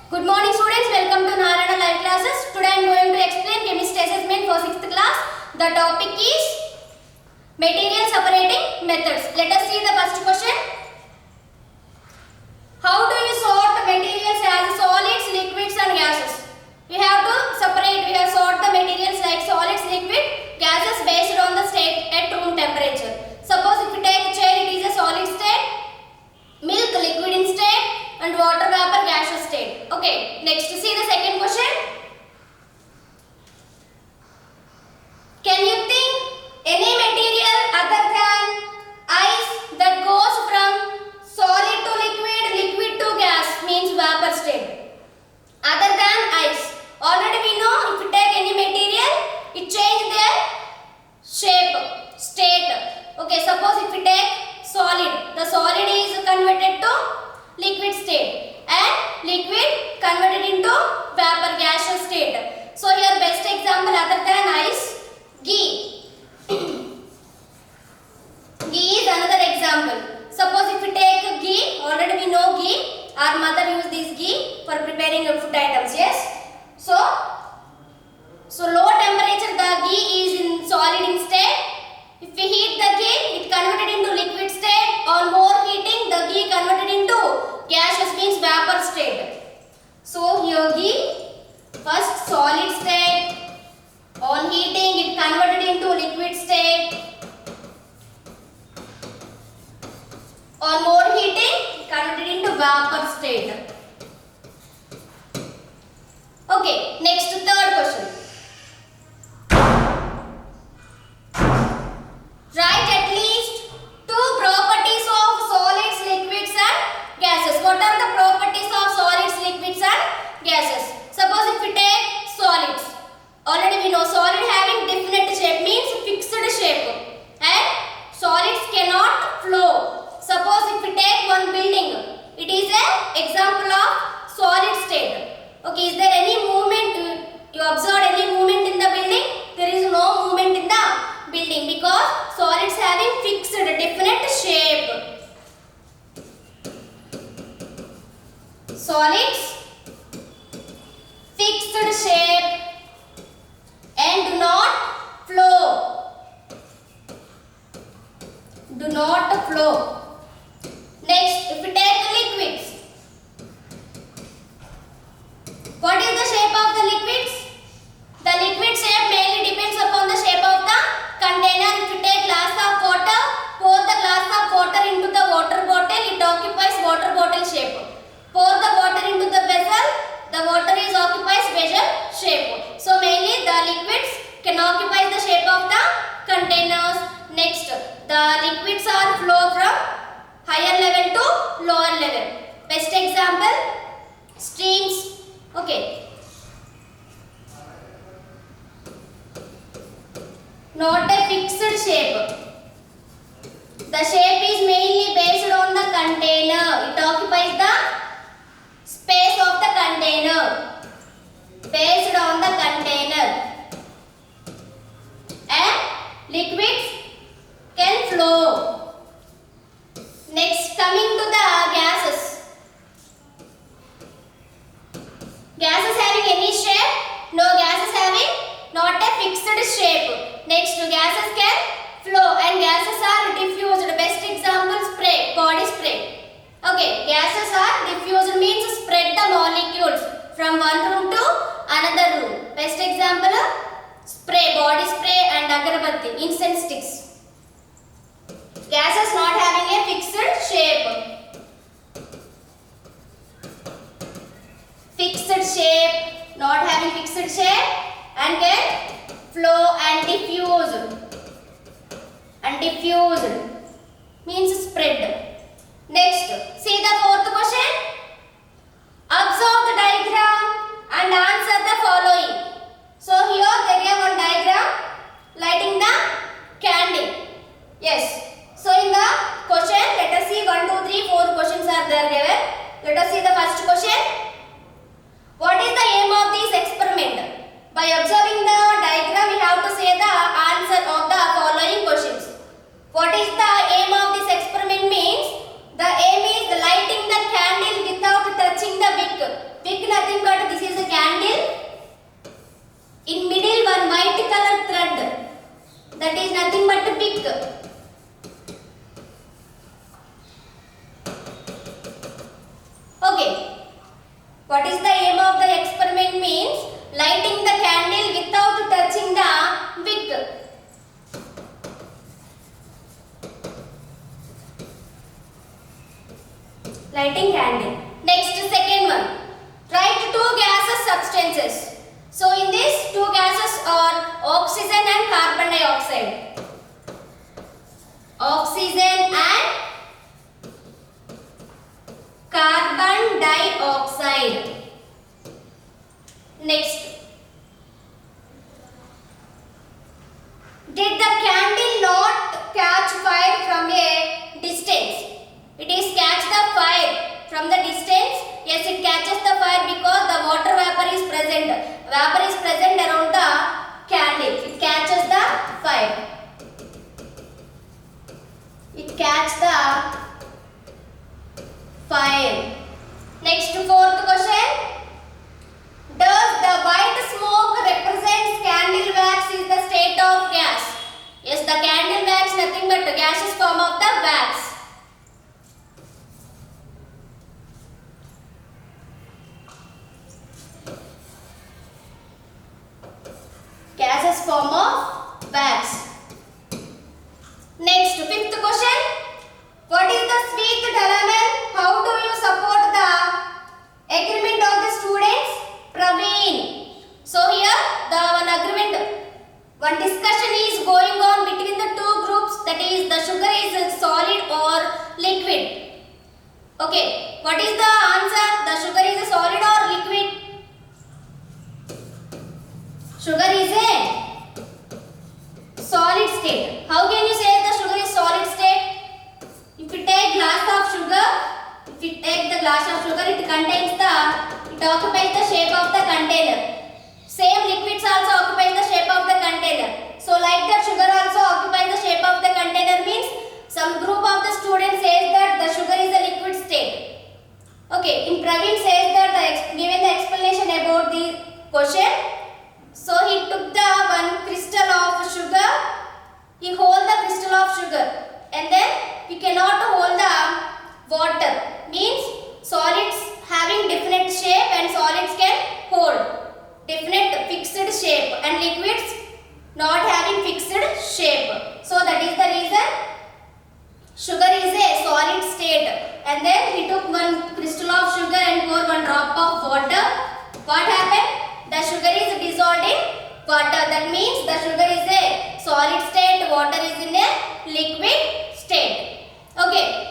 Good morning students, welcome to Narayana Live Classes. Today I am going to explain chemistry assessment for 6th class. The topic is material separating methods. Let us see the first question. How do you sort materials as solids, liquids and gases? We have to separate, we have sort the materials like solids, liquid, gases based on the state at room temperature. Suppose if we take chair, it is a solid state, milk liquid in state and water vapor gaseous state. Okay, next see the second question. Can you think any material other than ice that goes from solid to liquid, liquid to gas means vapor state? Other than ice. Already we know if you take any material, it change their shape, state. Okay, suppose if we take solid, the solid is converted to liquid state and liquid converted into vapor gaseous state. So here best example other than ice, ghee. Ghee is another example. Suppose if we take ghee, already we know ghee, our mother used this ghee for preparing food items, yes. So low temperature the ghee is in solid in state. If we heat the ghee, it converted into liquid state. On more heating, the ghee converted into gaseous means vapor state. So here ghee, first solid state. On heating, it converted into liquid state. On more heating, it converted into vapor state. Okay, next third question. Write at least two properties of solids, liquids and gases. What are the properties of solids, liquids and gases? Suppose if we take solids. Already we know solid having definite shape means fixed shape. And solids cannot flow. Suppose if we take one building, it is an example of solid state. Okay, is there any movement? You observed any movement in the building? There is no movement in the building because solids having fixed definite shape. Solids fixed shape and do not flow. Do not flow. Next, if we take liquids, what is the shape of the liquids? The liquid shape mainly depends upon the shape of the container. If you take glass of water, pour the glass of water into the water bottle, it occupies water bottle shape. Pour the water into the vessel, the water is occupies vessel shape. So mainly the liquids can occupy the shape of the containers. Next, the liquids are flow from higher level to lower level. Best example, streams. Okay. Not a fixed shape. The shape is mainly based on the container. It occupies the space of the container. Based on the container. And liquids can flow. Next, coming to the gases. Gases having any shape? No, gases having not a fixed shape. Next, gases can flow and gases are diffused. Best example, spray, body spray. Okay, gases are diffused means spread the molecules from one room to another room. Best example, spray, body spray and agarbatti, incense sticks. Gases not having a fixed shape. Fixed shape, not having fixed shape and can flow and diffuse. And diffused means spread. Next, see the fourth question. Observe the diagram and answer the following. So here they gave one diagram lighting the candle. Yes. So in the question, let us see 1, 2, 3, 4 questions are there given. Let us see the first question. What is the aim of this experiment? By observing the diagram, we have to say the answer of the following questions. What is the aim of this experiment means? The aim is lighting the candle What is the aim of the experiment means lighting the candle without touching the wick. Lighting candle. Next, second one. Write two gaseous substances. So in this, two gases are oxygen and carbon dioxide. Oxygen and carbon dioxide. Next. Did the candle not catch fire from a distance? It is catch the fire from the distance. Yes, it catches the fire because the water vapor is present. Vapor is present around the candle. It catches the fire. It catches the fire. Next, fourth question. Does the white smoke represents candle wax is the state of gas? Yes, the candle wax nothing but the gaseous form of the wax. Gaseous form of wax. Next, fifth question. What is the sweet dilemma? How do you support the agreement of the students? Praveen. So here the one agreement, one discussion is going on between the two groups, that is the sugar is solid or liquid. Okay, what is the answer? The sugar is a solid or liquid? Sugar is a solid state. How can you say the sugar is solid state? If you take glass of sugar, it contains it occupies the shape of the container. Same liquids also occupies the shape of the container. So like that sugar also occupies the shape of the container means some group of the students says that the sugar is a liquid state. Okay, in Praveen says that given the explanation about the question. So he took the one crystal of sugar, he hold the crystal of sugar and then he cannot hold the water. Means solids having definite shape and solids can hold definite fixed shape and liquids not having fixed shape. So that is the reason sugar is a solid state. And then he took one crystal of sugar and poured one drop of water. What happened? The sugar is dissolved in water. That means the sugar is a solid state, water is in a liquid state. Okay.